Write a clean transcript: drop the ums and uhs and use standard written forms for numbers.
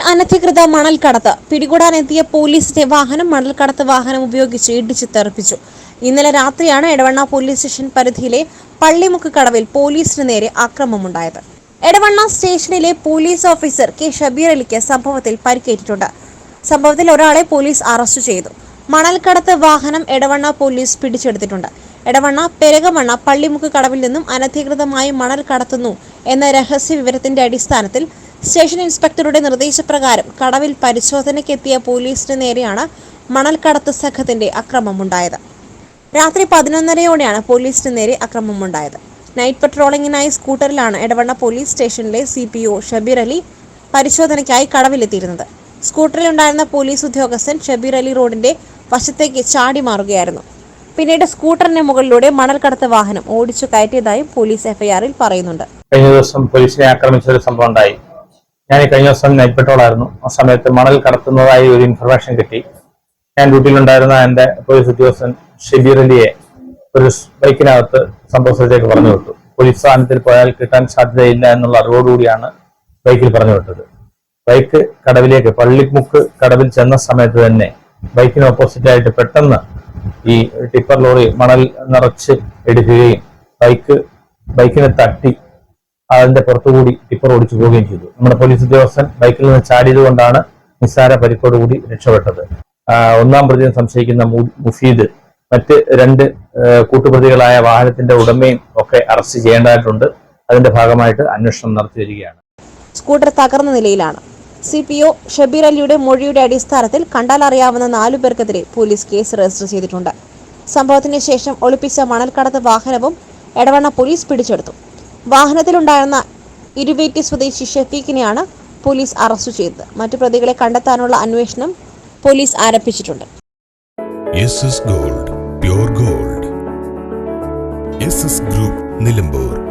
അനധികൃത മണൽക്കടത്ത് പിടികൂടാനെത്തിയ പോലീസിന്റെ വാഹനം മണൽക്കടത്ത് വാഹനം ഉപയോഗിച്ച് ഇടിച്ചു തെറിപ്പിച്ചു. ഇന്നലെ രാത്രിയാണ് എടവണ്ണ പോലീസ് സ്റ്റേഷൻ പരിധിയിലെ പള്ളിമുക്ക് കടവിൽ പോലീസിന് നേരെ ആക്രമണമുണ്ടായത്. എടവണ്ണ സ്റ്റേഷനിലെ പോലീസ് ഓഫീസർ കെ ഷബീർ അലിക്ക് സംഭവത്തിൽ പരിക്കേറ്റിട്ടുണ്ട്. സംഭവത്തിൽ ഒരാളെ പോലീസ് അറസ്റ്റ് ചെയ്തു. മണൽക്കടത്ത് വാഹനം എടവണ്ണ പോലീസ് പിടിച്ചെടുത്തിട്ടുണ്ട്. എടവണ്ണ പെരകമണ്ണ പള്ളിമുക്ക് കടവിൽ നിന്നും അനധികൃതമായി മണൽ കടത്തുന്നു എന്ന രഹസ്യ വിവരത്തിന്റെ അടിസ്ഥാനത്തിൽ സ്റ്റേഷൻ ഇൻസ്പെക്ടറുടെ നിർദ്ദേശപ്രകാരം കടവിൽ പരിശോധനയ്ക്കെത്തിയ പോലീസിന് നേരെയാണ് മണൽക്കടത്ത് സംഘത്തിന്റെ അക്രമമുണ്ടായത്. രാത്രി 11:30യോടെയാണ് പോലീസിന് നേരെ അക്രമമുണ്ടായത്. നൈറ്റ് പട്രോളിംഗിനായി സ്കൂട്ടറിലാണ് എടവണ്ണ പോലീസ് സ്റ്റേഷനിലെ CPO ഷബീർ അലി പരിശോധനയ്ക്കായി കടവിലെത്തിയിരുന്നത്. സ്കൂട്ടറിലുണ്ടായിരുന്ന പോലീസ് ഉദ്യോഗസ്ഥൻ ഷബീർ അലി റോഡിന്റെ വശത്തേക്ക് ചാടി മാറുകയായിരുന്നു. പിന്നീട് സ്കൂട്ടറിന് മുകളിലൂടെ മണൽക്കടത്ത് വാഹനം ഓടിച്ചു കയറ്റിയതായും പോലീസ് FIR-ൽ പറയുന്നുണ്ട്. കഴിഞ്ഞ ദിവസം പോലീസിനെ ആക്രമിച്ച ഒരു സംഭവം ഉണ്ടായി. ഞാൻ കഴിഞ്ഞ ദിവസം നൈറ്റ് പെട്രോളായിരുന്നു. ആ സമയത്ത് മണൽ കടത്തുന്നതായി ഒരു ഇൻഫർമേഷൻ കിട്ടി. ഞാൻ ഡ്യൂട്ടിയിലുണ്ടായിരുന്ന എൻ്റെ പോലീസ് ഉദ്യോഗസ്ഥൻ ഷബീർ അലിയെ ഒരു ബൈക്കിനകത്ത് സംഭവ സ്ഥലത്തേക്ക് പറഞ്ഞു വിട്ടു. പോലീസ് സ്ഥാനത്തിൽ പോയാൽ കിട്ടാൻ സാധ്യതയില്ല എന്നുള്ള അറിവോടുകൂടിയാണ് ബൈക്കിൽ പറഞ്ഞു വിട്ടത്. ബൈക്ക് കടവിലേക്ക് പള്ളിമുക്ക് കടവിൽ ചെന്ന സമയത്ത് തന്നെ ബൈക്കിന് ഓപ്പോസിറ്റായിട്ട് പെട്ടെന്ന് ഈ ടിപ്പർ ലോറി മണൽ നിറച്ച് എടുക്കുകയും ബൈക്കിനെ തട്ടി അതിന്റെ പുറത്തുകൂടി ടിപ്പർ ഓടിച്ചു പോവുകയും ചെയ്തു. നമ്മുടെ പോലീസ് ഉദ്യോഗസ്ഥൻ ബൈക്കിൽ നിന്ന് ചാടിയത് കൊണ്ടാണ് നിസ്സാര പരിക്കോടുകൂടി രക്ഷപ്പെട്ടത്. ഒന്നാം പ്രതിയെ സംശയിക്കുന്ന മുഫീദ്, മറ്റ് 2 കൂട്ടുപ്രതികളായ വാഹനത്തിന്റെ ഉടമയും ഒക്കെ അറസ്റ്റ് ചെയ്യേണ്ടതായിട്ടുണ്ട്. അതിന്റെ ഭാഗമായിട്ട് അന്വേഷണം നടത്തി വരികയാണ്. സ്കൂട്ടർ തകർന്ന നിലയിലാണ്. CPO ഷബീർ അലിയുടെ മൊഴിയുടെ അടിസ്ഥാനത്തിൽ കണ്ടാൽ അറിയാവുന്ന 4 പേർക്കെതിരെ പോലീസ് കേസ് രജിസ്റ്റർ ചെയ്തിട്ടുണ്ട്. സംഭവത്തിന് ശേഷം ഒളിപ്പിച്ച മണൽക്കടത്ത് വാഹനവും എടവണ്ണ പോലീസ് പിടിച്ചെടുത്തു. വാഹനത്തിലുണ്ടായിരുന്ന ഇരുവേറ്റി സ്വദേശി ഷഫീഖിനെയാണ് പോലീസ് അറസ്റ്റ് ചെയ്തത്. മറ്റു പ്രതികളെ കണ്ടെത്താനുള്ള അന്വേഷണം പോലീസ് ആരംഭിച്ചിട്ടുണ്ട്. SS Gold, Pure Gold. SS Group, Nilambur.